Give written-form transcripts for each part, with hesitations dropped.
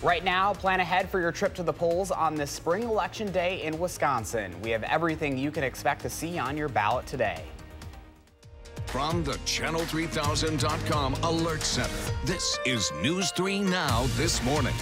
Right now, plan ahead for your trip to the polls on this spring election day in Wisconsin. We have everything you can expect to see on your ballot today. From the Channel3000.com Alert Center, this is News 3 Now This Morning.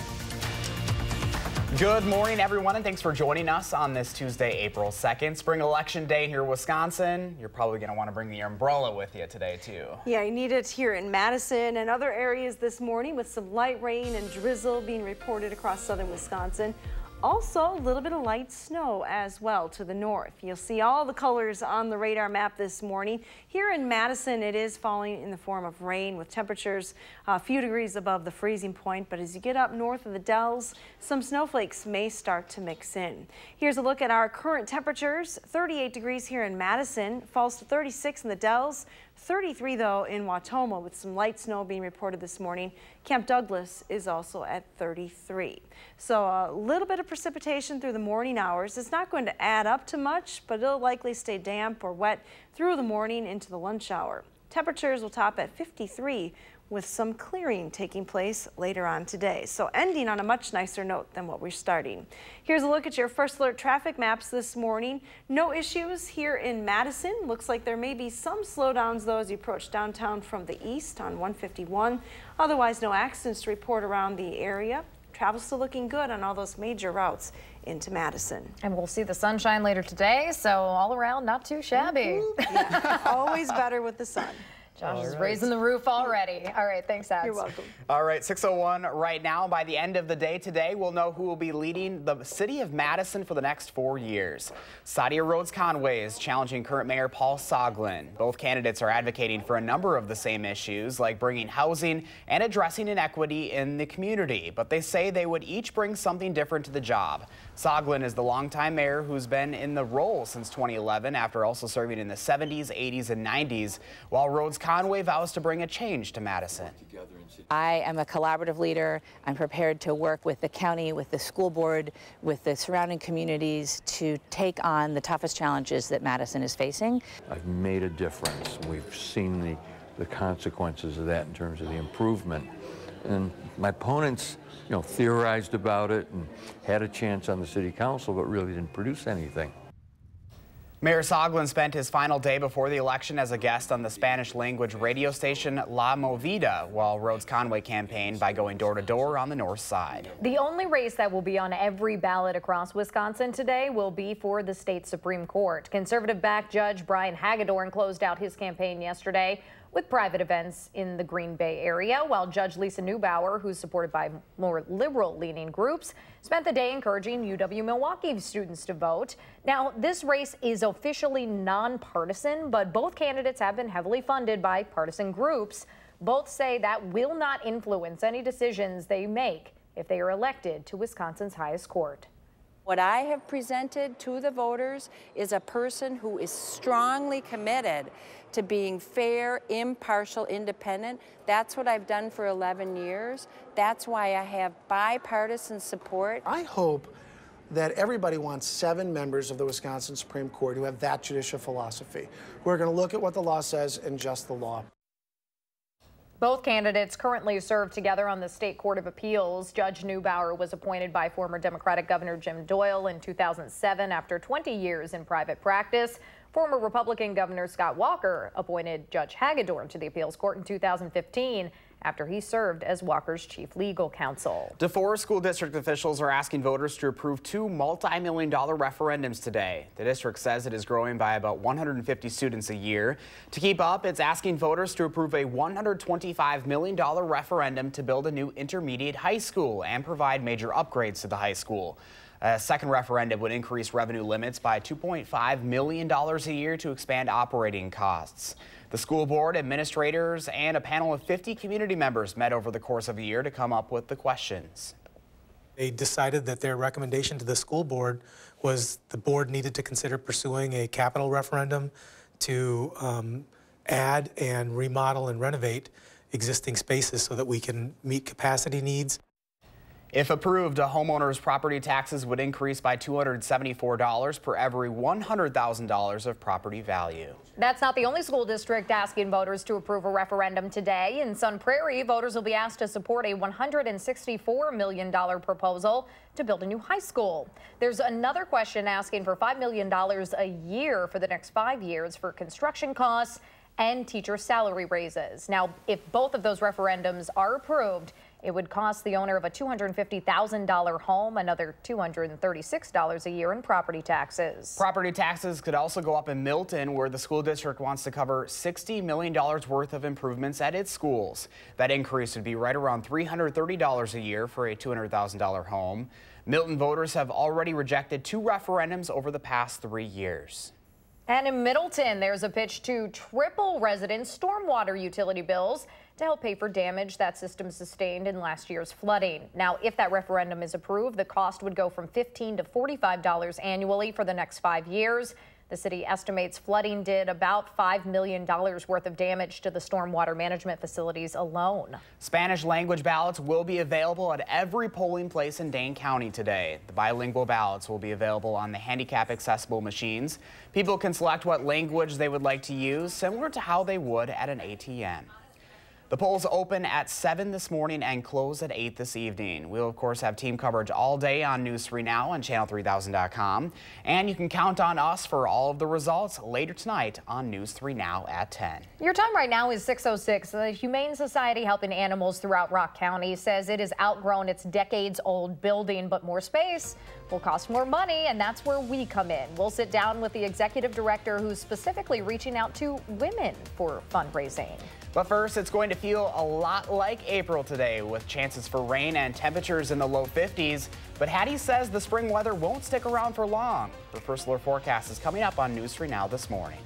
Good morning, everyone, and thanks for joining us on this Tuesday, April 2nd, spring election day here in Wisconsin. You're probably going to want to bring the umbrella with you today, too. Yeah, you need it here in Madison and other areas this morning with some light rain and drizzle being reported across southern Wisconsin. Also, a little bit of light snow as well to the north. You'll see all the colors on the radar map this morning. Here in Madison, it is falling in the form of rain with temperatures a few degrees above the freezing point. But as you get up north of the Dells, some snowflakes may start to mix in. Here's a look at our current temperatures. 38 degrees here in Madison, falls to 36 in the Dells. 33 though in Wautoma with some light snow being reported this morning. Camp Douglas is also at 33. So a little bit of precipitation through the morning hours. It's not going to add up to much, but it'll likely stay damp or wet through the morning into the lunch hour. Temperatures will top at 53 with some clearing taking place later on today. So ending on a much nicer note than what we're starting. Here's a look at your first alert traffic maps this morning. No issues here in Madison. Looks like there may be some slowdowns though as you approach downtown from the east on 151. Otherwise, no accidents to report around the area. Travel's still looking good on all those major routes into Madison. And we'll see the sunshine later today, so all around not too shabby. Yeah, always better with the sun. Josh is raising the roof already. All right, thanks, Ads. You're welcome. All right, 6:01 right now. By the end of the day today, we'll know who will be leading the city of Madison for the next 4 years. Sadia Rhodes Conway is challenging current Mayor Paul Soglin. Both candidates are advocating for a number of the same issues, like bringing housing and addressing inequity in the community. But they say they would each bring something different to the job. Soglin is the longtime mayor who's been in the role since 2011 after also serving in the 70s, 80s, and 90s, while Rhodes Conway vows to bring a change to Madison. I am a collaborative leader. I'm prepared to work with the county, with the school board, with the surrounding communities to take on the toughest challenges that Madison is facing. I've made a difference. We've seen the consequences of that in terms of the improvement. And my opponents, theorized about it and had a chance on the city council, but really didn't produce anything. Mayor Soglin spent his final day before the election as a guest on the Spanish-language radio station La Movida, while Rhodes Conway campaigned by going door to door on the north side. The only race that will be on every ballot across Wisconsin today will be for the state Supreme Court. Conservative-backed Judge Brian Hagedorn closed out his campaign yesterday with private events in the Green Bay area, while Judge Lisa Neubauer, who's supported by more liberal-leaning groups, spent the day encouraging UW-Milwaukee students to vote. Now, this race is officially nonpartisan, but both candidates have been heavily funded by partisan groups. Both say that will not influence any decisions they make if they are elected to Wisconsin's highest court. What I have presented to the voters is a person who is strongly committed to being fair, impartial, independent. That's what I've done for 11 years. That's why I have bipartisan support. I hope that everybody wants 7 members of the Wisconsin Supreme Court who have that judicial philosophy, who are going to look at what the law says and just the law. Both candidates currently serve together on the State Court of Appeals. Judge Neubauer was appointed by former Democratic Governor Jim Doyle in 2007 after 20 years in private practice. Former Republican Governor Scott Walker appointed Judge Hagedorn to the appeals court in 2015 after he served as Walker's chief legal counsel. DeForest School District officials are asking voters to approve 2 multi-million-dollar referendums today. The district says it is growing by about 150 students a year. To keep up, it's asking voters to approve a $125 million referendum to build a new intermediate high school and provide major upgrades to the high school. A second referendum would increase revenue limits by $2.5 million a year to expand operating costs. The school board, administrators, and a panel of 50 community members met over the course of a year to come up with the questions. They decided that their recommendation to the school board was the board needed to consider pursuing a capital referendum to add and remodel and renovate existing spaces so that we can meet capacity needs. If approved, a homeowner's property taxes would increase by $274 per every $100,000 of property value. That's not the only school district asking voters to approve a referendum today. In Sun Prairie, voters will be asked to support a $164 million proposal to build a new high school. There's another question asking for $5 million a year for the next 5 years for construction costs and teacher salary raises. Now, if both of those referendums are approved, it would cost the owner of a $250,000 home another $236 a year in property taxes. Property taxes could also go up in Milton, where the school district wants to cover $60 million worth of improvements at its schools. That increase would be right around $330 a year for a $200,000 home. Milton voters have already rejected 2 referendums over the past 3 years. And in Middleton, there's a pitch to triple residents' stormwater utility bills to help pay for damage that system sustained in last year's flooding. Now, if that referendum is approved, the cost would go from $15 to $45 annually for the next 5 years. The city estimates flooding did about $5 million worth of damage to the stormwater management facilities alone. Spanish language ballots will be available at every polling place in Dane County today. The bilingual ballots will be available on the handicap accessible machines. People can select what language they would like to use, similar to how they would at an ATM. The polls open at 7 this morning and close at 8 this evening. We'll, of course, have team coverage all day on News 3 Now and channel3000.com. And you can count on us for all of the results later tonight on News 3 Now at 10. Your time right now is 6:06. The Humane Society helping animals throughout Rock County says it has outgrown its decades-old building, but more space will cost more money, and that's where we come in. We'll sit down with the executive director who's specifically reaching out to women for fundraising. But first, it's going to feel a lot like April today, with chances for rain and temperatures in the low 50s. But Hattie says the spring weather won't stick around for long. Her first alert forecast is coming up on News 3 Now this morning.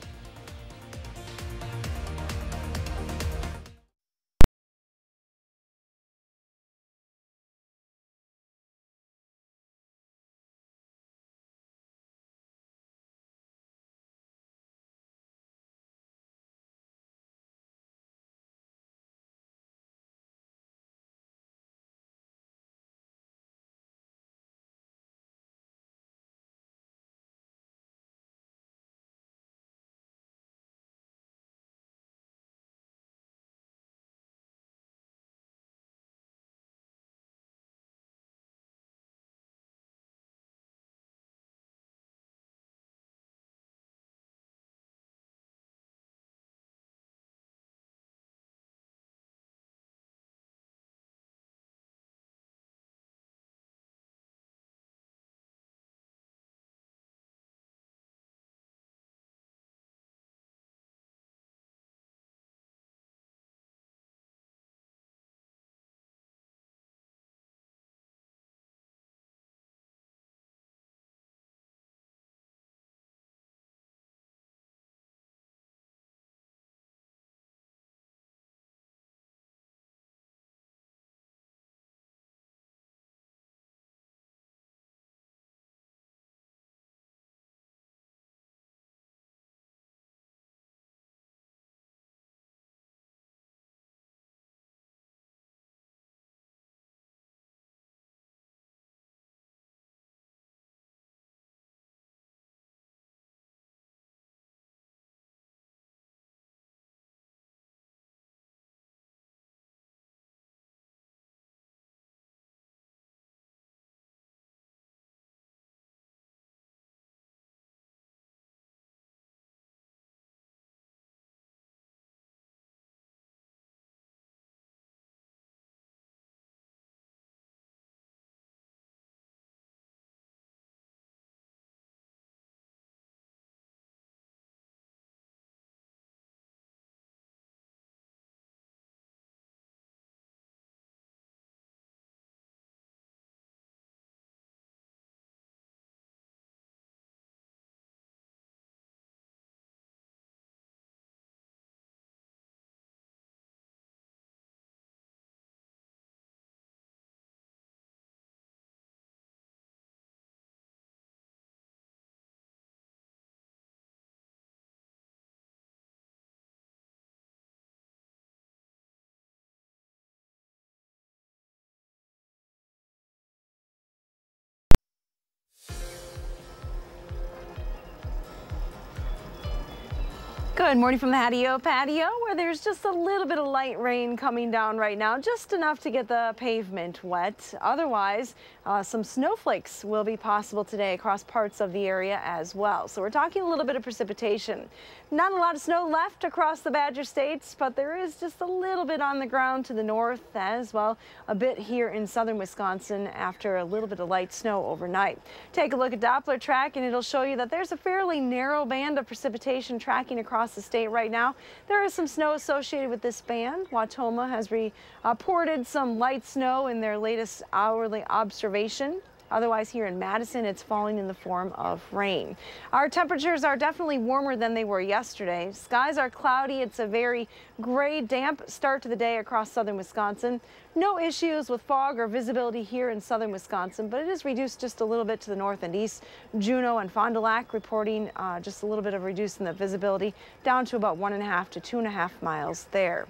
Good morning from the patio, where there's just a little bit of light rain coming down right now, just enough to get the pavement wet. Otherwise, some snowflakes will be possible today across parts of the area as well. So we're talking a little bit of precipitation. Not a lot of snow left across the Badger States, but there is just a little bit on the ground to the north, as well a bit here in southern Wisconsin after a little bit of light snow overnight. Take a look at Doppler track and it'll show you that there's a fairly narrow band of precipitation tracking across the state right now. There is some snow associated with this band. Wautoma has reported some light snow in their latest hourly observation. Otherwise, here in Madison, it's falling in the form of rain. Our temperatures are definitely warmer than they were yesterday. Skies are cloudy. It's a very gray, damp start to the day across southern Wisconsin. No issues with fog or visibility here in southern Wisconsin, but it is reduced just a little bit to the north and east. Juneau and Fond du Lac reporting just a little bit of reducing the visibility down to about 1.5 to 2.5 miles there.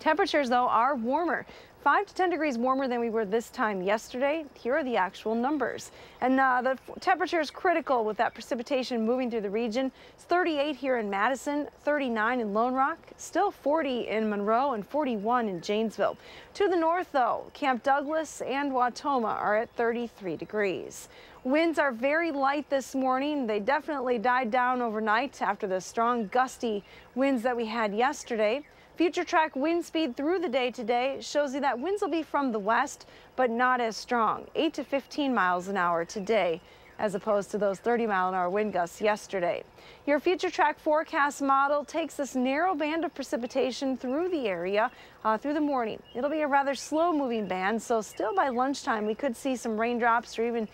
Temperatures, though, are warmer. 5 to 10 degrees warmer than we were this time yesterday. Here are the actual numbers. And the temperature is critical with that precipitation moving through the region. It's 38 here in Madison, 39 in Lone Rock, still 40 in Monroe, and 41 in Janesville. To the north, though, Camp Douglas and Wautoma are at 33 degrees. Winds are very light this morning. They definitely died down overnight after the strong gusty winds that we had yesterday. Future track wind speed through the day today shows you that winds will be from the west, but not as strong, 8 to 15 miles an hour today, as opposed to those 30-mile-an-hour wind gusts yesterday. Your future track forecast model takes this narrow band of precipitation through the area through the morning. It'll be a rather slow-moving band, so still by lunchtime we could see some raindrops or even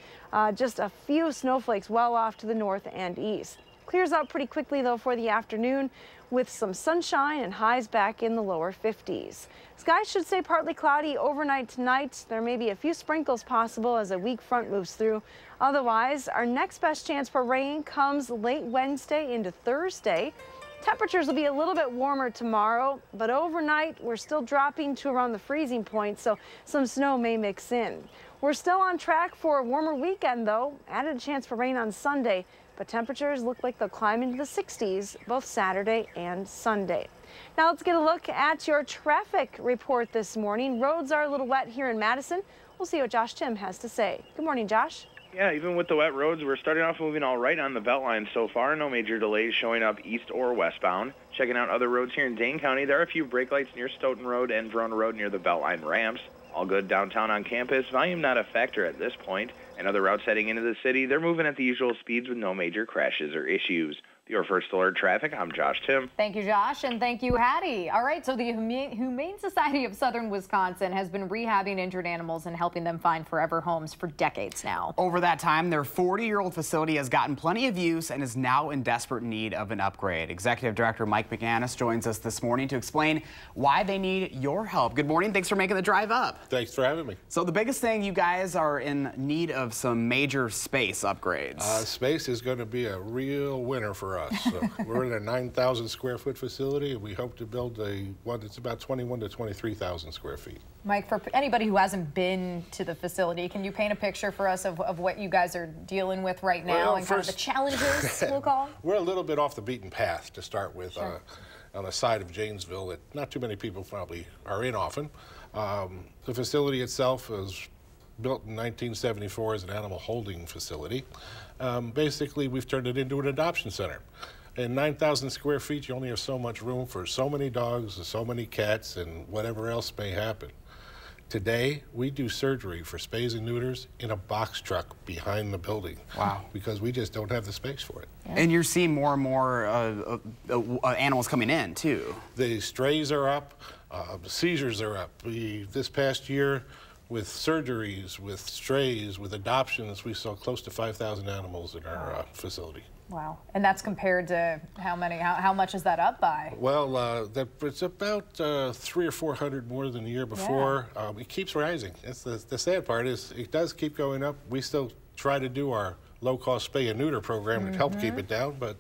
just a few snowflakes well off to the north and east. Clears out pretty quickly, though, for the afternoon, with some sunshine and highs back in the lower 50s. Skies should stay partly cloudy overnight tonight. There may be a few sprinkles possible as a weak front moves through. Otherwise, our next best chance for rain comes late Wednesday into Thursday. Temperatures will be a little bit warmer tomorrow, but overnight we're still dropping to around the freezing point, so some snow may mix in. We're still on track for a warmer weekend, though. Added a chance for rain on Sunday, but temperatures look like they'll climb into the 60s both Saturday and Sunday. Now let's get a look at your traffic report this morning. Roads are a little wet here in Madison. We'll see what Josh Tim has to say. Good morning, Josh. Yeah, even with the wet roads, we're starting off moving all right on the Beltline so far. No major delays showing up east or westbound. Checking out other roads here in Dane County, there are a few brake lights near Stoughton Road and Verona Road near the Beltline ramps. All good downtown on campus. Volume not a factor at this point. And other routes heading into the city, they're moving at the usual speeds with no major crashes or issues. Your First Alert Traffic, I'm Josh Tim. Thank you, Josh, and thank you, Hattie. All right, so the Humane Society of Southern Wisconsin has been rehabbing injured animals and helping them find forever homes for decades now. Over that time, their 40-year-old facility has gotten plenty of use and is now in desperate need of an upgrade. Executive Director Mike McManus joins us this morning to explain why they need your help. Good morning. Thanks for making the drive up. Thanks for having me. So the biggest thing, you guys are in need of some major space upgrades. Space is going to be a real winner for us. So we're in a 9,000 square foot facility, and we hope to build one that's about 21 to 23,000 square feet. Mike, for anybody who hasn't been to the facility, can you paint a picture for us of what you guys are dealing with right now and kind of the challenges, we'll call? We're a little bit off the beaten path to start with. Sure. On a side of Janesville that not too many people probably are in often. The facility itself was built in 1974 as an animal holding facility. Basically, we've turned it into an adoption center. In 9,000 square feet, you only have so much room for so many dogs and so many cats and whatever else may happen. Today, we do surgery for spays and neuters in a box truck behind the building. Wow. Because we just don't have the space for it. Yeah. And you're seeing more and more animals coming in, too. The strays are up, the seizures are up. This past year, with surgeries, with strays, with adoptions, we saw close to 5,000 animals in our facility. Wow. And that's compared to how many? How much is that up by? Well, it's about 300 or 400 more than the year before. Yeah. It keeps rising. That's the sad part is it does keep going up. We still try to do our low-cost spay and neuter program to help keep it down, but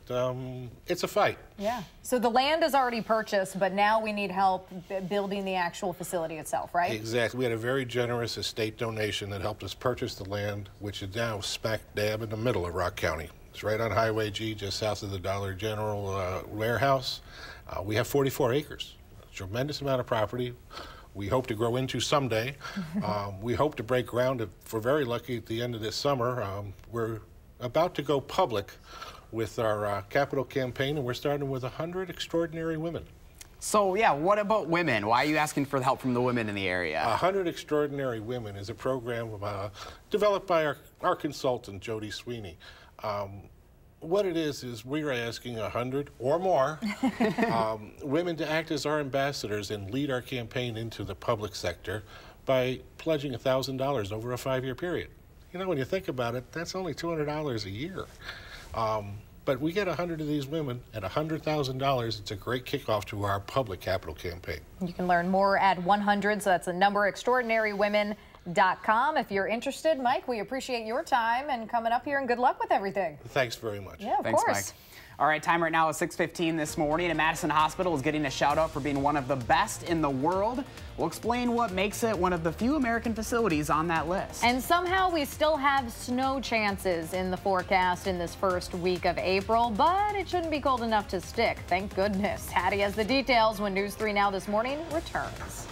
it's a fight. Yeah. So the land is already purchased, but now we need help building the actual facility itself, right? Exactly. We had a very generous estate donation that helped us purchase the land, which is now smack dab in the middle of Rock County. It's right on Highway G, just south of the Dollar General warehouse. We have 44 acres, a tremendous amount of property. We hope to grow into someday. We hope to break ground, if we're very lucky, at the end of this summer. We're about to go public with our capital campaign, and we're starting with 100 extraordinary women. So, yeah, what about women? Why are you asking for help from the women in the area? 100 Extraordinary Women is a program developed by our consultant, Jody Sweeney. What it is we're asking 100 or more women to act as our ambassadors and lead our campaign into the public sector by pledging $1,000 over a 5-year period. You know, when you think about it, that's only $200 a year. But we get 100 of these women at $100,000. It's a great kickoff to our public capital campaign. You can learn more at 100, so that's the number, extraordinarywomen.com. If you're interested, Mike, we appreciate your time and coming up here, and good luck with everything. Thanks very much. Yeah, of Thanks, course. Mike. All right, time right now is 6:15 this morning, and Madison Hospital is getting a shout out for being one of the best in the world. We'll explain what makes it one of the few American facilities on that list. And somehow we still have snow chances in the forecast in this first week of April, but it shouldn't be cold enough to stick, thank goodness. Hattie has the details when News 3 Now This Morning returns.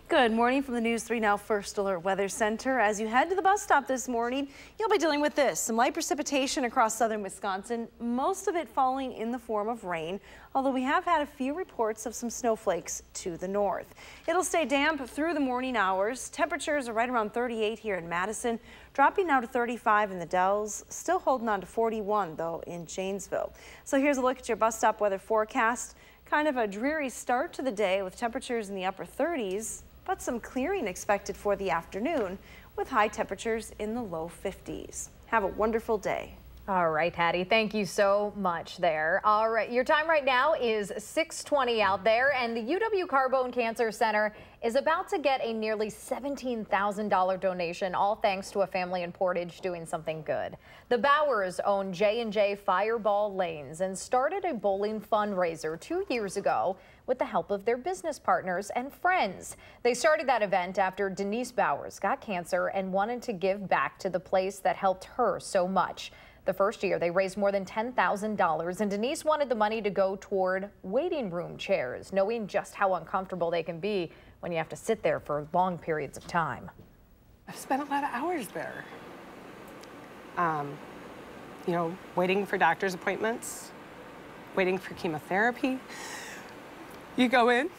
Good morning from the News 3 Now First Alert Weather Center. As you head to the bus stop this morning, you'll be dealing with this. Some light precipitation across southern Wisconsin, most of it falling in the form of rain, although we have had a few reports of some snowflakes to the north. It'll stay damp through the morning hours. Temperatures are right around 38 here in Madison, dropping now to 35 in the Dells, still holding on to 41 though in Janesville. So here's a look at your bus stop weather forecast. Kind of a dreary start to the day with temperatures in the upper 30s, but some clearing expected for the afternoon with high temperatures in the low 50s. Have a wonderful day. All right, Hattie, thank you so much there. All right, your time right now is 6:20 out there, and the UW Carbone Cancer Center is about to get a nearly $17,000 donation, all thanks to a family in Portage doing something good. The Bowers own J&J Fireball Lanes and started a bowling fundraiser 2 years ago with the help of their business partners and friends. They started that event after Denise Bowers got cancer and wanted to give back to the place that helped her so much. The first year, they raised more than $10,000, and Denise wanted the money to go toward waiting room chairs, knowing just how uncomfortable they can be when you have to sit there for long periods of time. I've spent a lot of hours there. You know, waiting for doctor's appointments, waiting for chemotherapy. You go in.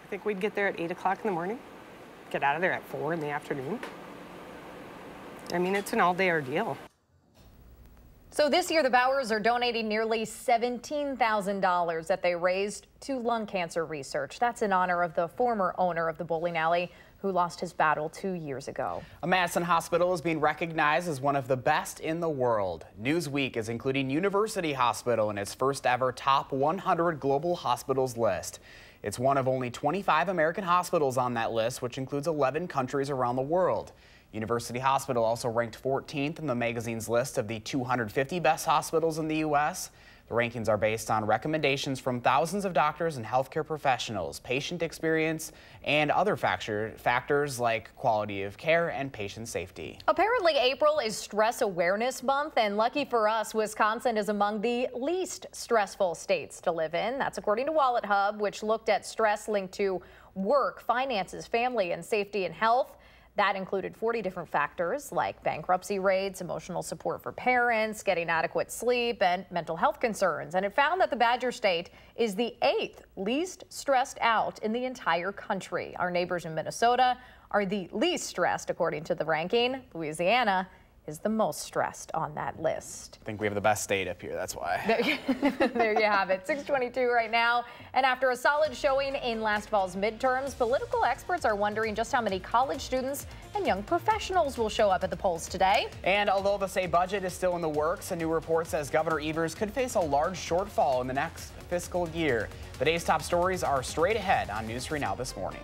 I think we'd get there at 8 o'clock in the morning, get out of there at 4 in the afternoon. I mean, it's an all-day ordeal. So this year, the Bowers are donating nearly $17,000 that they raised to lung cancer research. That's in honor of the former owner of the bowling alley who lost his battle 2 years ago. A Madison hospital is being recognized as one of the best in the world. Newsweek is including University Hospital in its first ever top 100 global hospitals list. It's one of only 25 American hospitals on that list, which includes 11 countries around the world. University Hospital also ranked 14th in the magazine's list of the 250 best hospitals in the U.S. The rankings are based on recommendations from thousands of doctors and healthcare professionals, patient experience, and other factors like quality of care and patient safety. Apparently, April is Stress Awareness Month, and lucky for us, Wisconsin is among the least stressful states to live in. That's according to Wallet Hub, which looked at stress linked to work, finances, family, and safety and health. That included 40 different factors like bankruptcy rates, emotional support for parents, getting adequate sleep, and mental health concerns. And it found that the Badger State is the 8th least stressed out in the entire country. Our neighbors in Minnesota are the least stressed, according to the ranking. Louisiana is the most stressed on that list. I think we have the best state up here, that's why. There you have it, 6:22 right now. And after a solid showing in last fall's midterms, political experts are wondering just how many college students and young professionals will show up at the polls today. And although the state budget is still in the works, a new report says Governor Evers could face a large shortfall in the next fiscal year. The day's top stories are straight ahead on News 3 Now this morning.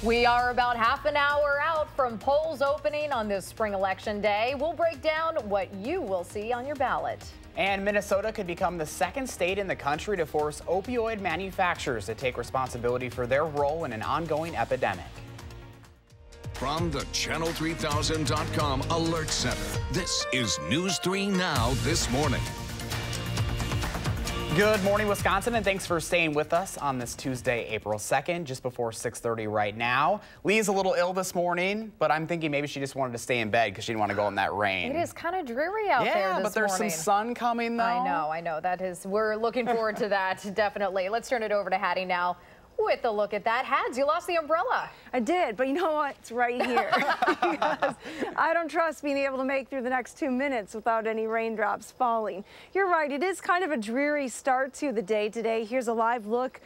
We are about half an hour out from polls opening on this spring election day. We'll break down what you will see on your ballot. And Minnesota could become the second state in the country to force opioid manufacturers to take responsibility for their role in an ongoing epidemic. From the Channel3000.com Alert Center, this is News 3 Now This Morning. Good morning, Wisconsin, and thanks for staying with us on this Tuesday, April 2nd, just before 6:30 right now. Lee's a little ill this morning, but I'm thinking maybe she just wanted to stay in bed because she didn't want to go in that rain. It is kind of dreary out there this morning. Yeah, but there's some sun coming, though. I know. That is, we're looking forward to that, definitely. Let's turn it over to Hattie now with a look at that. Hads, you lost the umbrella. I did, but you know what? It's right here. Because I don't trust being able to make through the next 2 minutes without any raindrops falling. You're right. It is kind of a dreary start to the day today. Here's a live look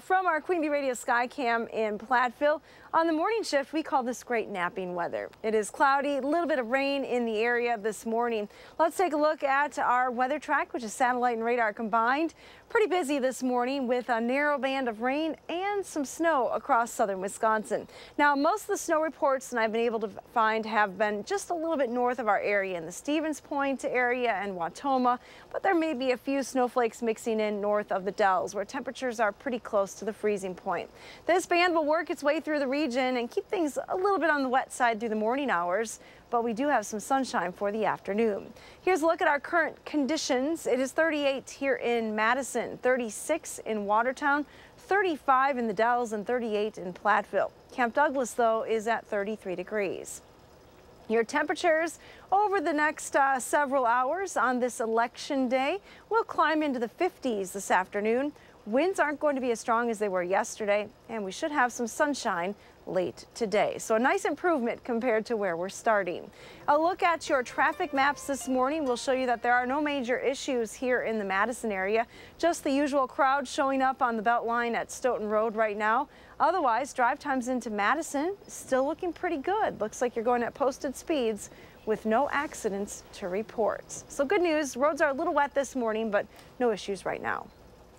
from our Queen Bee Radio Skycam in Platteville. On the morning shift, we call this great napping weather. It is cloudy, a little bit of rain in the area this morning. Let's take a look at our weather track, which is satellite and radar combined. Pretty busy this morning with a narrow band of rain and some snow across southern Wisconsin. Now, most of the snow reports that I've been able to find have been just a little bit north of our area in the Stevens Point area and Wautoma, but there may be a few snowflakes mixing in north of the Dells, where temperatures are pretty close to the freezing point. This band will work its way through the region and keep things a little bit on the wet side through the morning hours, but we do have some sunshine for the afternoon. Here's a look at our current conditions. It is 38 here in Madison, 36 in Watertown, 35 in the Dells, and 38 in Platteville. Camp Douglas, though, is at 33 degrees. Your temperatures over the next several hours on this election day will climb into the 50s this afternoon. Winds aren't going to be as strong as they were yesterday, and we should have some sunshine late today. So a nice improvement compared to where we're starting. A look at your traffic maps this morning will show you that there are no major issues here in the Madison area. Just the usual crowd showing up on the Beltline at Stoughton Road right now. Otherwise, drive times into Madison still looking pretty good. Looks like you're going at posted speeds with no accidents to report. So good news, roads are a little wet this morning, but no issues right now.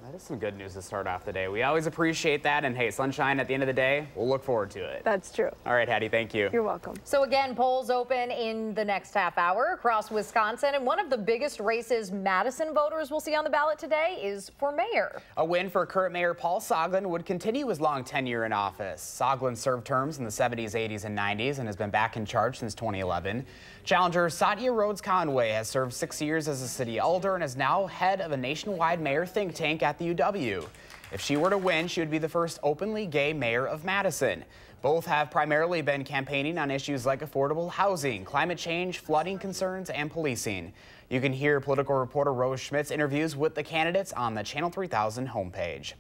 That is some good news to start off the day. We always appreciate that, and hey, sunshine at the end of the day, we'll look forward to it. That's true. All right, Hattie, thank you. You're welcome. So again, polls open in the next half hour across Wisconsin, and one of the biggest races Madison voters will see on the ballot today is for mayor. A win for current Mayor Paul Soglin would continue his long tenure in office. Soglin served terms in the 70s, 80s, and 90s and has been back in charge since 2011. Challenger Satya Rhodes Conway has served 6 years as a city elder and is now head of a nationwide mayor think tank at the UW. If she were to win, she would be the first openly gay mayor of Madison. Both have primarily been campaigning on issues like affordable housing, climate change, flooding concerns, and policing. You can hear political reporter Rose Schmidt's interviews with the candidates on the Channel 3000 homepage.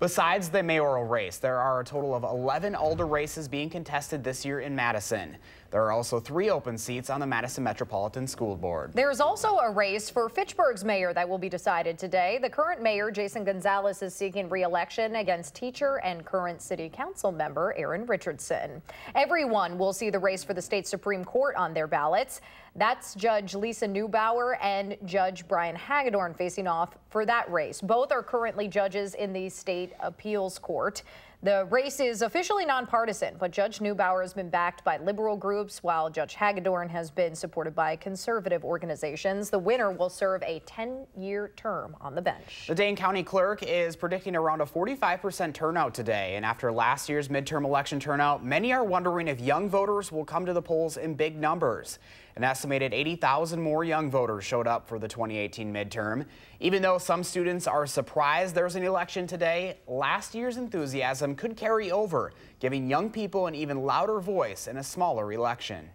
Besides the mayoral race, there are a total of 11 alder races being contested this year in Madison. There are also 3 open seats on the Madison Metropolitan School Board. There's also a race for Fitchburg's mayor that will be decided today. The current mayor, Jason Gonzalez, is seeking re-election against teacher and current city council member Aaron Richardson. Everyone will see the race for the state Supreme Court on their ballots. That's Judge Lisa Neubauer and Judge Brian Hagedorn facing off for that race. Both are currently judges in the state appeals court. The race is officially nonpartisan, but Judge Neubauer has been backed by liberal groups, while Judge Hagedorn has been supported by conservative organizations. The winner will serve a 10-year term on the bench. The Dane County Clerk is predicting around a 45% turnout today, and after last year's midterm election turnout, many are wondering if young voters will come to the polls in big numbers. An estimated 80,000 more young voters showed up for the 2018 midterm. Even though some students are surprised there's an election today, last year's enthusiasm could carry over, giving young people an even louder voice in a smaller election.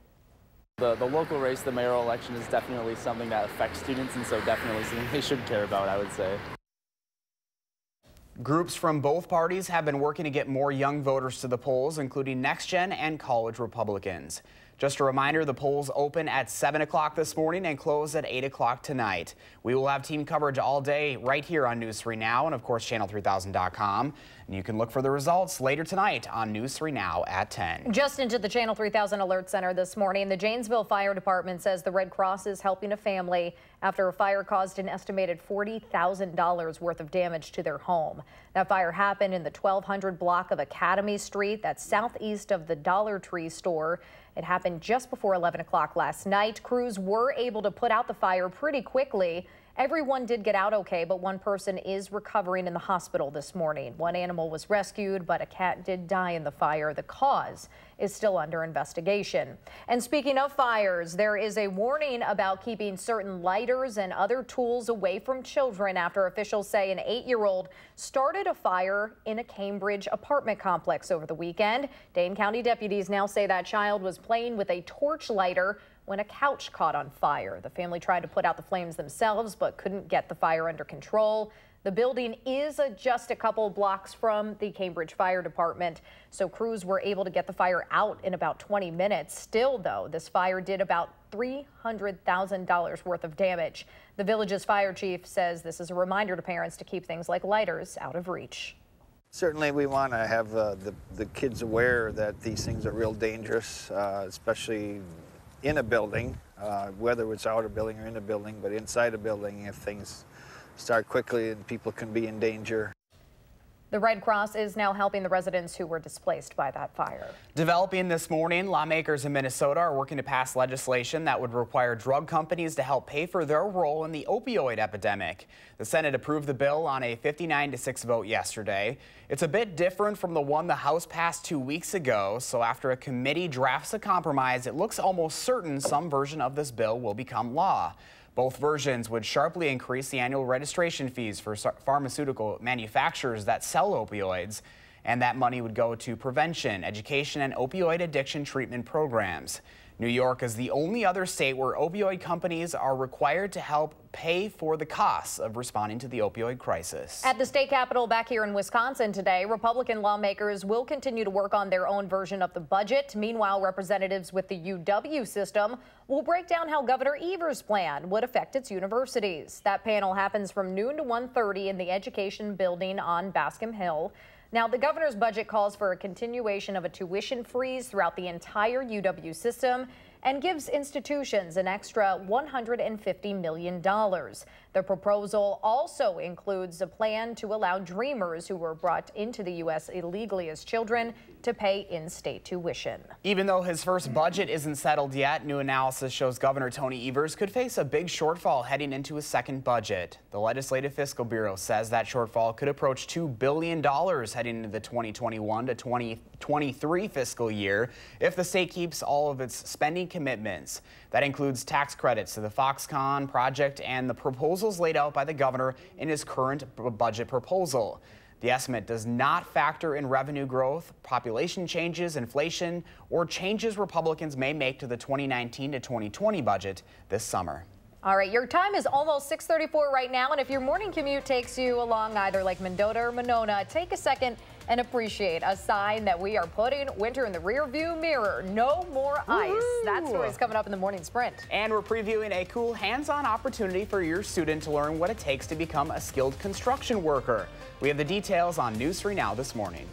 The local race, the mayoral election, is definitely something that affects students, and so definitely something they should care about, I would say. Groups from both parties have been working to get more young voters to the polls, including Next Gen and College Republicans. Just a reminder, the polls open at 7 o'clock this morning and close at 8 o'clock tonight. We will have team coverage all day right here on News 3 Now and, of course, Channel3000.com. And you can look for the results later tonight on News 3 Now at 10. Just into the Channel 3000 Alert Center this morning, the Janesville Fire Department says the Red Cross is helping a family after a fire caused an estimated $40,000 worth of damage to their home. That fire happened in the 1200 block of Academy Street, that's southeast of the Dollar Tree store. It happened just before 11 o'clock last night. Crews were able to put out the fire pretty quickly. Everyone did get out okay, but one person is recovering in the hospital this morning. One animal was rescued, but a cat did die in the fire. The cause is still under investigation. And speaking of fires, there is a warning about keeping certain lighters and other tools away from children after officials say an 8-year-old started a fire in a Cambridge apartment complex over the weekend. Dane County deputies now say that child was playing with a torch lighter when a couch caught on fire. The family tried to put out the flames themselves, but couldn't get the fire under control. The building is just a couple blocks from the Cambridge Fire Department, so crews were able to get the fire out in about 20 minutes. Still, though, this fire did about $300,000 worth of damage. The village's fire chief says this is a reminder to parents to keep things like lighters out of reach. Certainly we want to have the kids aware that these things are real dangerous, especially in a building, whether it's out of a building or in a building, but inside a building, if things start quickly and people can be in danger. The Red Cross is now helping the residents who were displaced by that fire. Developing this morning, lawmakers in Minnesota are working to pass legislation that would require drug companies to help pay for their role in the opioid epidemic. The Senate approved the bill on a 59-6 vote yesterday. It's a bit different from the one the House passed 2 weeks ago, so after a committee drafts a compromise, it looks almost certain some version of this bill will become law. Both versions would sharply increase the annual registration fees for pharmaceutical manufacturers that sell opioids, and that money would go to prevention, education, and opioid addiction treatment programs. New York is the only other state where opioid companies are required to help pay for the costs of responding to the opioid crisis. At the state capitol back here in Wisconsin today, Republican lawmakers will continue to work on their own version of the budget. Meanwhile, representatives with the UW system will break down how Governor Evers' plan would affect its universities. That panel happens from noon to 1:30 in the Education Building on Bascom Hill. Now, the governor's budget calls for a continuation of a tuition freeze throughout the entire UW system and gives institutions an extra $150 million. The proposal also includes a plan to allow Dreamers who were brought into the U.S. illegally as children to pay in-state tuition. Even though his first budget isn't settled yet, new analysis shows Governor Tony Evers could face a big shortfall heading into his second budget. The Legislative Fiscal Bureau says that shortfall could approach $2 billion heading into the 2021 to 2023 fiscal year if the state keeps all of its spending commitments. That includes tax credits to the Foxconn project and the proposals laid out by the governor in his current budget proposal. The estimate does not factor in revenue growth, population changes, inflation, or changes Republicans may make to the 2019 to 2020 budget this summer. All right, your time is almost 6:34 right now, and if your morning commute takes you along either Lake Mendota or Monona, take a second and appreciate a sign that we are putting winter in the rearview mirror. No more ice. That story's coming up in the morning sprint. And we're previewing a cool hands-on opportunity for your student to learn what it takes to become a skilled construction worker. We have the details on News 3 Now this morning.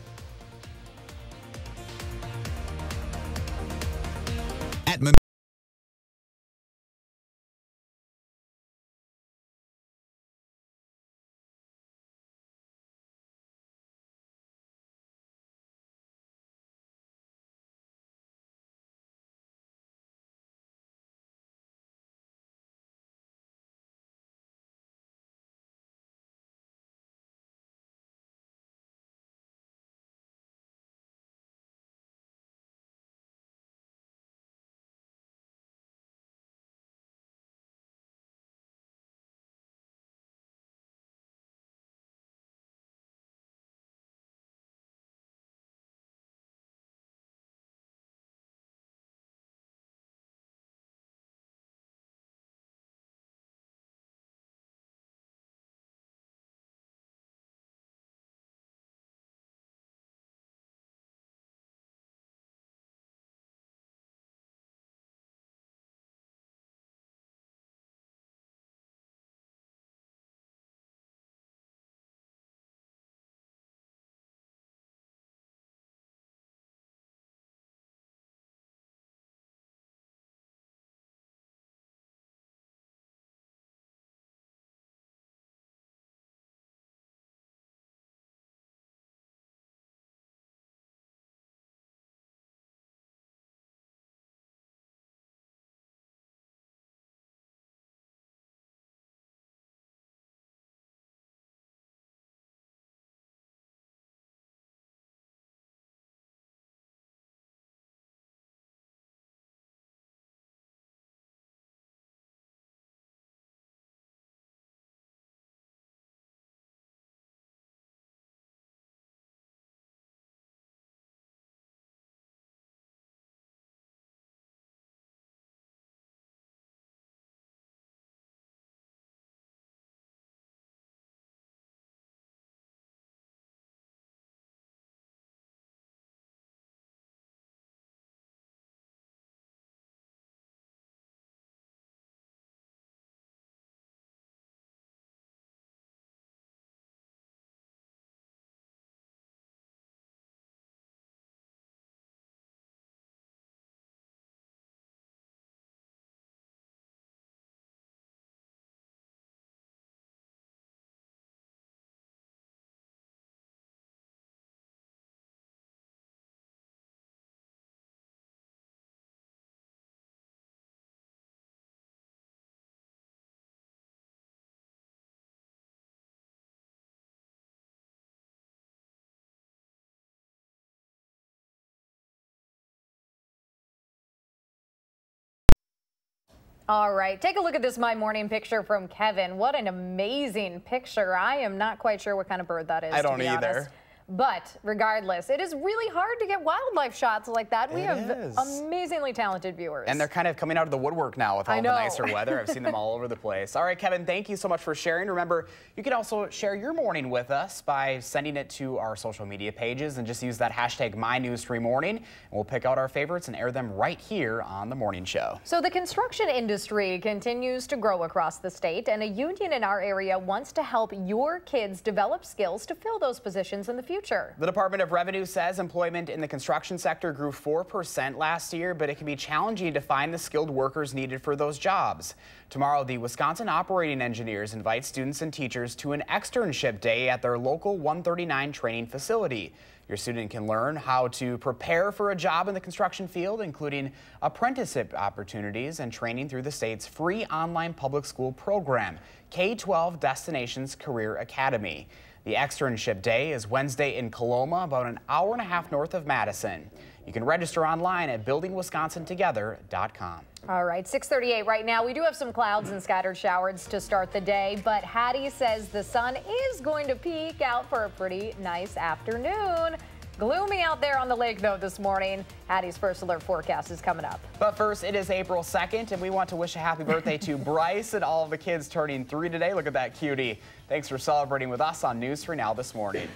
All right, take a look at this My Morning picture from Kevin. What an amazing picture. I am not quite sure what kind of bird that is. I don't to be either. Honest. But regardless, it is really hard to get wildlife shots like that. We have amazingly talented viewers. And they're kind of coming out of the woodwork now with all the nicer weather. I've seen them all over the place. All right, Kevin, thank you so much for sharing. Remember, you can also share your morning with us by sending it to our social media pages and just use that hashtag MyNews3Morning. And we'll pick out our favorites and air them right here on The Morning Show. So the construction industry continues to grow across the state, and a union in our area wants to help your kids develop skills to fill those positions in the future. The Department of Revenue says employment in the construction sector grew 4% last year, but it can be challenging to find the skilled workers needed for those jobs. Tomorrow, the Wisconsin Operating Engineers invite students and teachers to an externship day at their local 139 training facility. Your student can learn how to prepare for a job in the construction field, including apprenticeship opportunities and training through the state's free online public school program, K-12 Destinations Career Academy. The externship day is Wednesday in Coloma, about an hour and a half north of Madison. You can register online at buildingwisconsintogether.com. All right, 6:38 right now. We do have some clouds and scattered showers to start the day, but Hattie says the sun is going to peek out for a pretty nice afternoon. Gloomy out there on the lake, though, this morning. Hattie's first alert forecast is coming up. But first, it is April 2nd, and we want to wish a happy birthday to Bryce and all of the kids turning 3 today. Look at that cutie. Thanks for celebrating with us on News 3 Now this morning.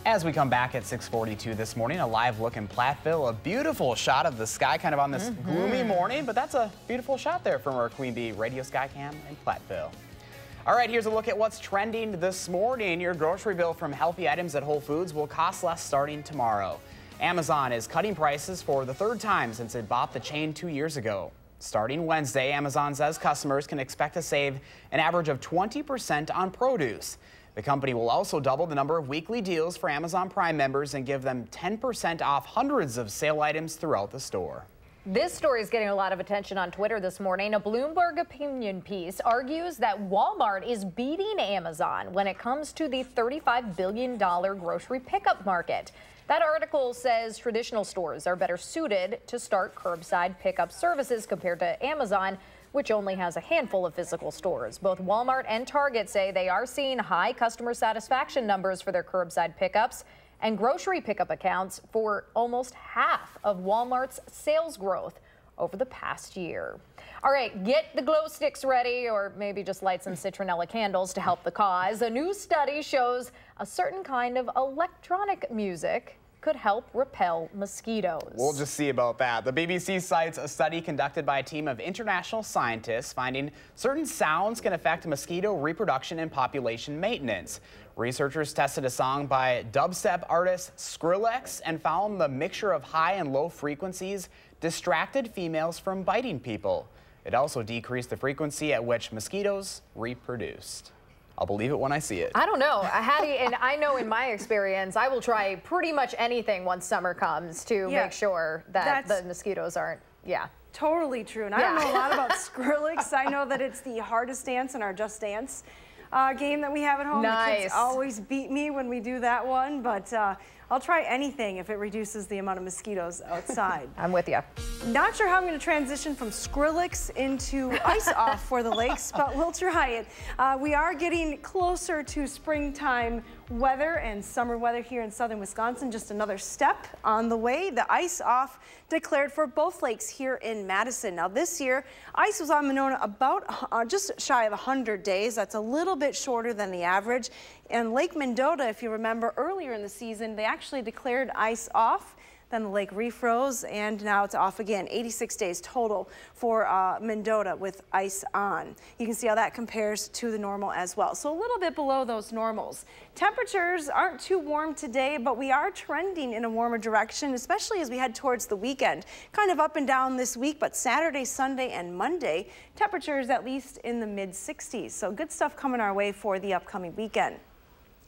As we come back at 6:42 this morning, a live look in Platteville, a beautiful shot of the sky kind of on this gloomy morning, but that's a beautiful shot there from our Queen Bee Radio Sky Cam in Platteville. All right, here's a look at what's trending this morning. Your grocery bill from healthy items at Whole Foods will cost less starting tomorrow. Amazon is cutting prices for the third time since it bought the chain 2 years ago. Starting Wednesday, Amazon says customers can expect to save an average of 20% on produce. The company will also double the number of weekly deals for Amazon Prime members and give them 10% off hundreds of sale items throughout the store. This story is getting a lot of attention on Twitter this morning. A Bloomberg opinion piece argues that Walmart is beating Amazon when it comes to the $35 billion grocery pickup market. That article says traditional stores are better suited to start curbside pickup services compared to Amazon, which only has a handful of physical stores. Both Walmart and Target say they are seeing high customer satisfaction numbers for their curbside pickups and grocery pickup accounts for almost half of Walmart's sales growth over the past year. All right, get the glow sticks ready, or maybe just light some citronella candles to help the cause. A new study shows a certain kind of electronic music could help repel mosquitoes. We'll just see about that. The BBC cites a study conducted by a team of international scientists finding certain sounds can affect mosquito reproduction and population maintenance. Researchers tested a song by dubstep artist Skrillex and found the mixture of high and low frequencies distracted females from biting people. It also decreased the frequency at which mosquitoes reproduced. I'll believe it when I see it. I don't know. Hattie, and I know in my experience, I will try pretty much anything once summer comes to make sure that the mosquitoes aren't, Totally true. And I don't know a lot about Skrillex. I know that it's the hardest dance in our Just Dance game that we have at home. Nice. The kids always beat me when we do that one, but I'll try anything if it reduces the amount of mosquitoes outside. I'm with you. Not sure how I'm going to transition from Skrillex into ice off for the lakes, but we'll try it. We are getting closer to springtime weather and summer weather here in southern Wisconsin. Just another step on the way. The ice off declared for both lakes here in Madison. Now this year, ice was on Monona about just shy of 100 days. That's a little bit shorter than the average. And Lake Mendota, if you remember earlier in the season, they actually declared ice off. Then the lake refroze, and now it's off again. 86 days total for Mendota with ice on. You can see how that compares to the normal as well. So a little bit below those normals. Temperatures aren't too warm today, but we are trending in a warmer direction, especially as we head towards the weekend. Kind of up and down this week, but Saturday, Sunday, and Monday, temperatures at least in the mid-60s. So good stuff coming our way for the upcoming weekend.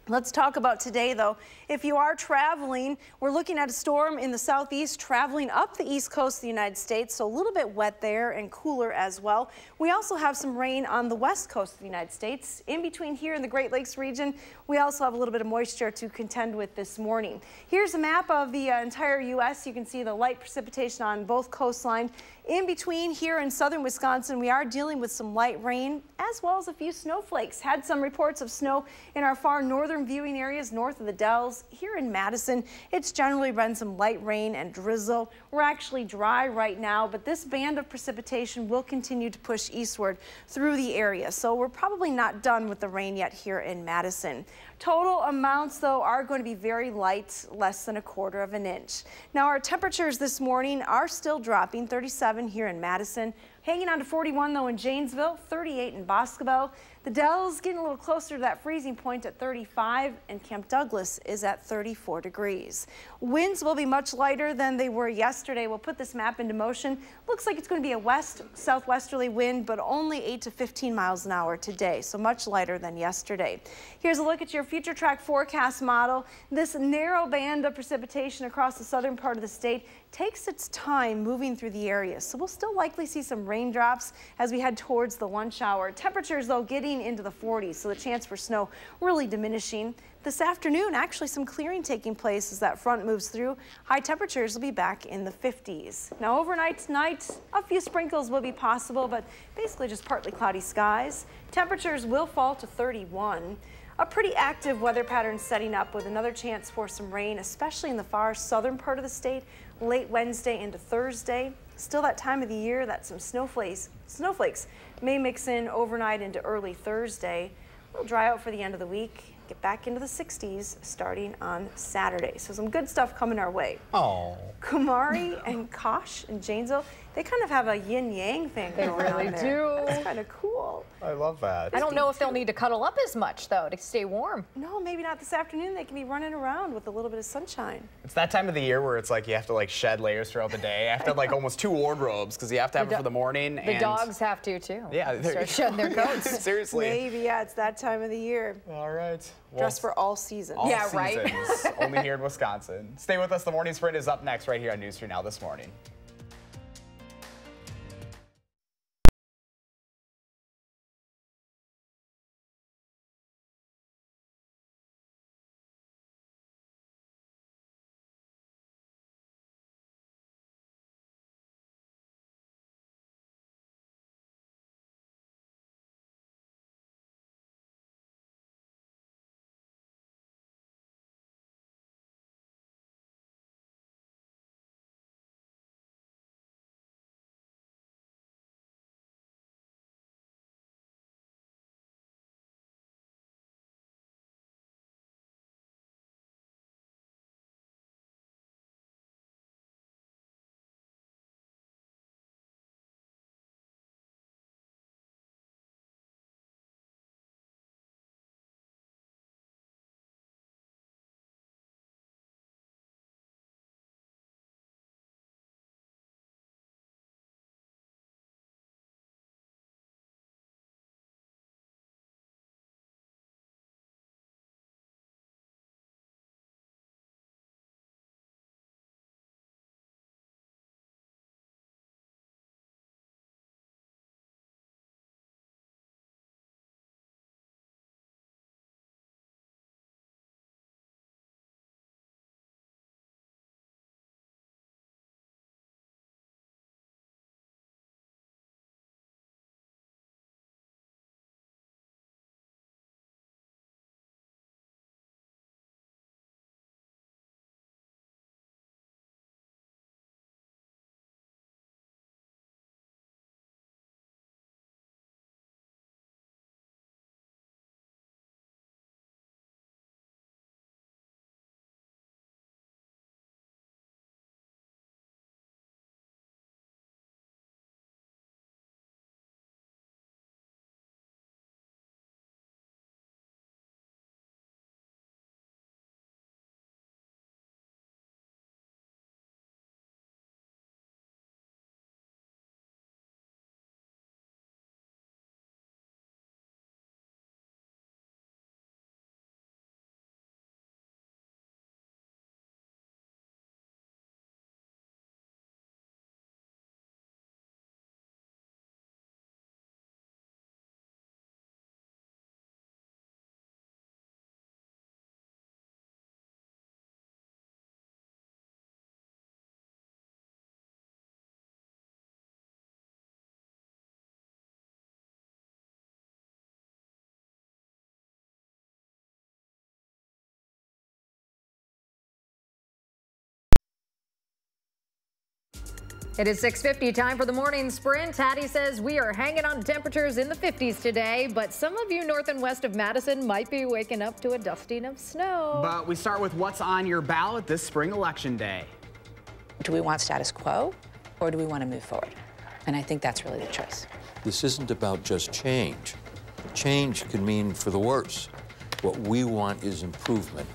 Let's talk about today, though. If you are traveling, we're looking at a storm in the southeast traveling up the east coast of the United States, so a little bit wet there and cooler as well. We also have some rain on the west coast of the United States. In between here in the Great Lakes region, we also have a little bit of moisture to contend with this morning. Here's a map of the entire U.S. You can see the light precipitation on both coastlines. In between here in southern Wisconsin, we are dealing with some light rain as well as a few snowflakes. Had some reports of snow in our far northern viewing areas north of the Dells. Here in Madison, it's generally been some light rain and drizzle. We're actually dry right now, but this band of precipitation will continue to push eastward through the area. So we're probably not done with the rain yet here in Madison. Total amounts, though, are going to be very light, less than 1/4 of an inch. Now, our temperatures this morning are still dropping, 37 here in Madison. Hanging on to 41, though, in Janesville, 38 in Boscobel. The Dells getting a little closer to that freezing point at 35, and Camp Douglas is at 34 degrees. Winds will be much lighter than they were yesterday. We'll put this map into motion. Looks like it's going to be a west-southwesterly wind, but only 8 to 15 miles an hour today, so much lighter than yesterday. Here's a look at your future track forecast model. This narrow band of precipitation across the southern part of the state takes its time moving through the area, so we'll still likely see some raindrops as we head towards the lunch hour. Temperatures, though, getting into the 40s, so the chance for snow really diminishing. This afternoon, actually some clearing taking place as that front moves through. High temperatures will be back in the 50s. Now overnight tonight, a few sprinkles will be possible, but basically just partly cloudy skies. Temperatures will fall to 31. A pretty active weather pattern setting up with another chance for some rain, especially in the far southern part of the state, late Wednesday into Thursday. Still that time of the year that some snowflakes may mix in overnight into early Thursday. It'll dry out for the end of the week. Get back into the 60s starting on Saturday. So some good stuff coming our way. Oh. Kumari and Kosh and Janesville, they kind of have a yin-yang thing going on there. They really do. kind of cool. I love that. I don't know if they'll need to cuddle up as much, though, to stay warm. No, maybe not this afternoon. They can be running around with a little bit of sunshine. It's that time of the year where it's like you have to like shed layers throughout the day. I have to have like almost 2 wardrobes because you have to have it for the morning. The dogs have to, too. Yeah. Start shedding their coats. Seriously. Maybe, yeah, it's that time of the year. All right. Well, Dress for all seasons. all Yeah, seasons, right. Only here in Wisconsin. Stay with us. The Morning Sprint is up next right here on News 3 Now this morning. It is 6:50, time for the morning sprint. Hattie says we are hanging on temperatures in the 50s today, but some of you north and west of Madison might be waking up to a dusting of snow. But we start with what's on your ballot this spring election day. Do we want status quo or do we want to move forward? And I think that's really the choice. This isn't about just change. Change can mean for the worse. What we want is improvement.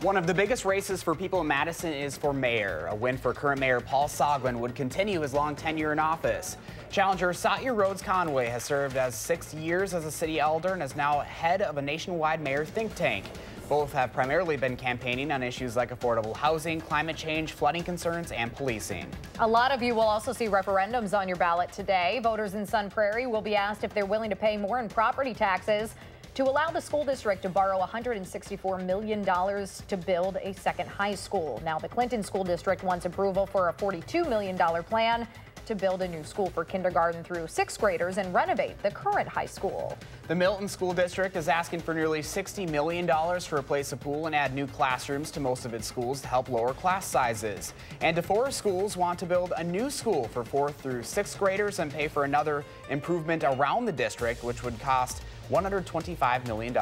One of the biggest races for people in Madison is for mayor. A win for current mayor Paul Soglin would continue his long tenure in office. Challenger Satya Rhodes Conway has served as 6 years as a city elder and is now head of a nationwide mayor think tank. Both have primarily been campaigning on issues like affordable housing, climate change, flooding concerns, and policing. A lot of you will also see referendums on your ballot today. Voters in Sun Prairie will be asked if they're willing to pay more in property taxes to allow the school district to borrow $164 million to build a second high school. Now, the Clinton School District wants approval for a $42 million plan to build a new school for kindergarten through 6th graders and renovate the current high school. The Milton School District is asking for nearly $60 million to replace a pool and add new classrooms to most of its schools to help lower class sizes. And DeForest schools want to build a new school for 4th through 6th graders and pay for another improvement around the district, which would cost $125 million.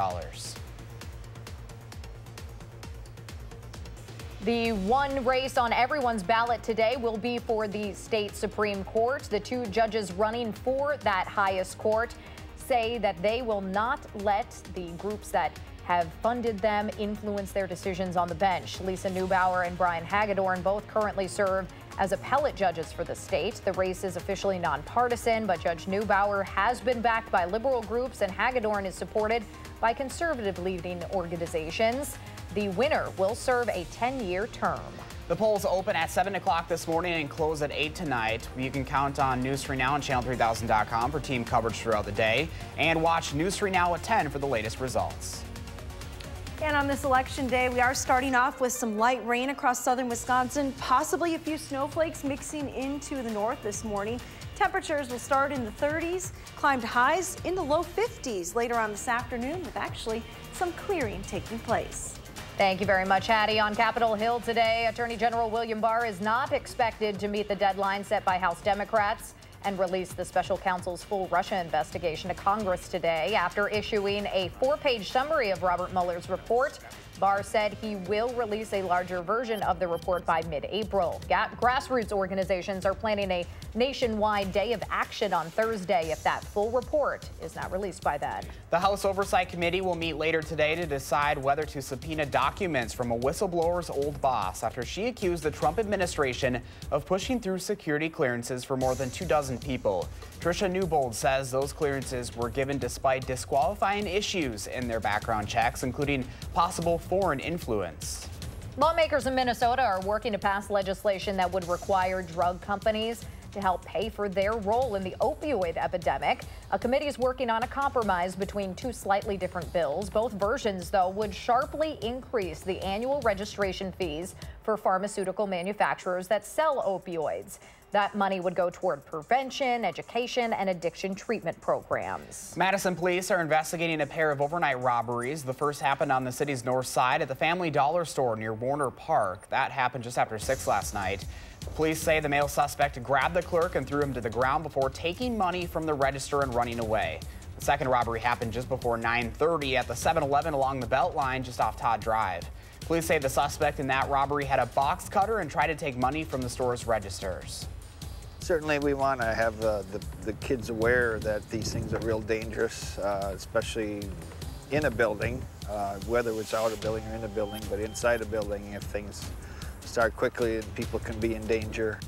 The one race on everyone's ballot today will be for the state Supreme Court. The two judges running for that highest court say that they will not let the groups that have funded them influence their decisions on the bench. Lisa Neubauer and Brian Hagedorn both currently serve as appellate judges for the state. The race is officially nonpartisan, but Judge Neubauer has been backed by liberal groups and Hagedorn is supported by conservative-leaning organizations. The winner will serve a 10-year term. The polls open at 7 o'clock this morning and close at 8 tonight. You can count on News 3 Now and Channel3000.com for team coverage throughout the day, and watch News 3 Now at 10 for the latest results. And on this election day, we are starting off with some light rain across southern Wisconsin, possibly a few snowflakes mixing into the north this morning. Temperatures will start in the 30s, climb to highs in the low 50s later on this afternoon, with actually some clearing taking place. Thank you very much, Hattie. On Capitol Hill today, Attorney General William Barr is not expected to meet the deadline set by House Democrats and release the special counsel's full Russia investigation to Congress today. After issuing a 4-page summary of Robert Mueller's report, Barr said he will release a larger version of the report by mid-April. Grassroots organizations are planning a nationwide day of action on Thursday if that full report is not released by then. The House Oversight Committee will meet later today to decide whether to subpoena documents from a whistleblower's old boss after she accused the Trump administration of pushing through security clearances for more than 24 people. Tricia Newbold says those clearances were given despite disqualifying issues in their background checks, including possible foreign influence. Lawmakers in Minnesota are working to pass legislation that would require drug companies to help pay for their role in the opioid epidemic. A committee is working on a compromise between two slightly different bills. Both versions, though, would sharply increase the annual registration fees for pharmaceutical manufacturers that sell opioids. That money would go toward prevention, education, and addiction treatment programs. Madison police are investigating a pair of overnight robberies. The first happened on the city's north side at the Family Dollar store near Warner Park. That happened just after 6 last night. Police say the male suspect grabbed the clerk and threw him to the ground before taking money from the register and running away. The second robbery happened just before 9:30 at the 7-Eleven along the Beltline just off Todd Drive. Police say the suspect in that robbery had a box cutter and tried to take money from the store's registers. Certainly we want to have the kids aware that these things are real dangerous, especially in a building, whether it's out of a building or in a building, but inside a building, if things start quickly and people can be in danger.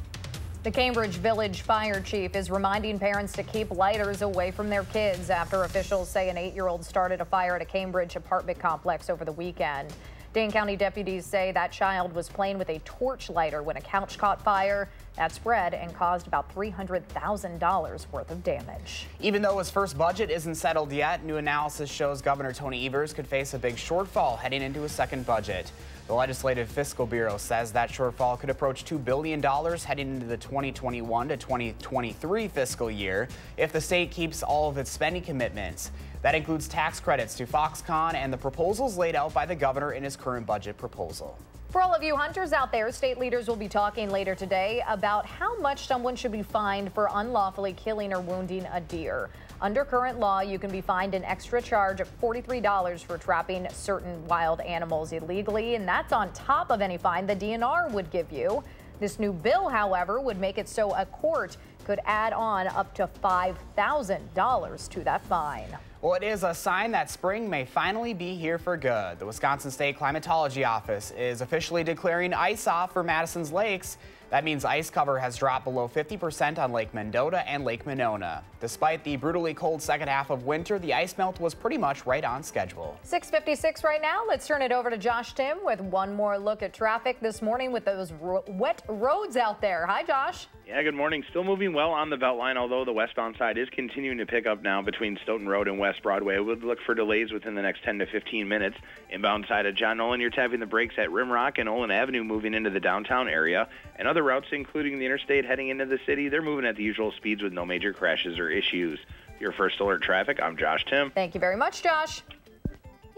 The Cambridge Village Fire Chief is reminding parents to keep lighters away from their kids after officials say an 8-year-old started a fire at a Cambridge apartment complex over the weekend. Dane County deputies say that child was playing with a torch lighter when a couch caught fire. That spread and caused about $300,000 worth of damage. Even though his first budget isn't settled yet, new analysis shows Governor Tony Evers could face a big shortfall heading into his second budget. The Legislative Fiscal Bureau says that shortfall could approach $2 billion heading into the 2021 to 2023 fiscal year if the state keeps all of its spending commitments. That includes tax credits to Foxconn and the proposals laid out by the governor in his current budget proposal. For all of you hunters out there, state leaders will be talking later today about how much someone should be fined for unlawfully killing or wounding a deer. Under current law, you can be fined an extra charge of $43 for trapping certain wild animals illegally, and that's on top of any fine the DNR would give you. This new bill, however, would make it so a court could add on up to $5,000 to that fine. Well, it is a sign that spring may finally be here for good. The Wisconsin State Climatology Office is officially declaring ice off for Madison's lakes. That means ice cover has dropped below 50% on Lake Mendota and Lake Monona. Despite the brutally cold second half of winter, the ice melt was pretty much right on schedule. 6:56 right now. Let's turn it over to Josh Tim with one more look at traffic this morning with those wet roads out there. Hi, Josh. Yeah, good morning. Still moving well on the Beltline, although the westbound side is continuing to pick up now between Stoughton Road and West Broadway. I would look for delays within the next 10 to 15 minutes. Inbound side of John Nolan, you're tapping the brakes at Rimrock and Olin Avenue moving into the downtown area. And other routes, including the interstate heading into the city, they're moving at the usual speeds with no major crashes or issues. Your first alert traffic, I'm Josh Tim. Thank you very much, Josh.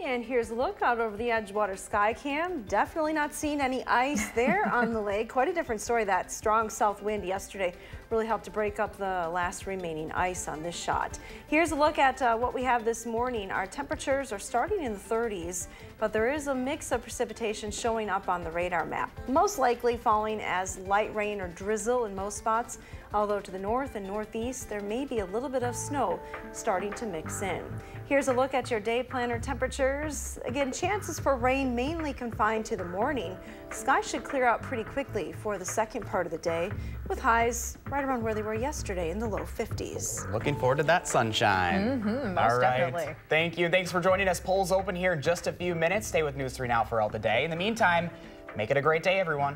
And here's a look out over the Edgewater Sky Cam. Definitely not seeing any ice there on the lake. Quite a different story. That strong south wind yesterday really help to break up the last remaining ice on this shot. Here's a look at what we have this morning. Our temperatures are starting in the 30s, but there is a mix of precipitation showing up on the radar map. Most likely falling as light rain or drizzle in most spots, although to the north and northeast there may be a little bit of snow starting to mix in. Here's a look at your day planner temperatures. Again, chances for rain mainly confined to the morning. Skies should clear out pretty quickly for the second part of the day, with highs right around where they were yesterday in the low 50s. Looking forward to that sunshine. Most definitely. Thank you. Thanks for joining us. Polls open here in just a few minutes. Stay with News 3 Now for all the day. In the meantime, make it a great day, everyone.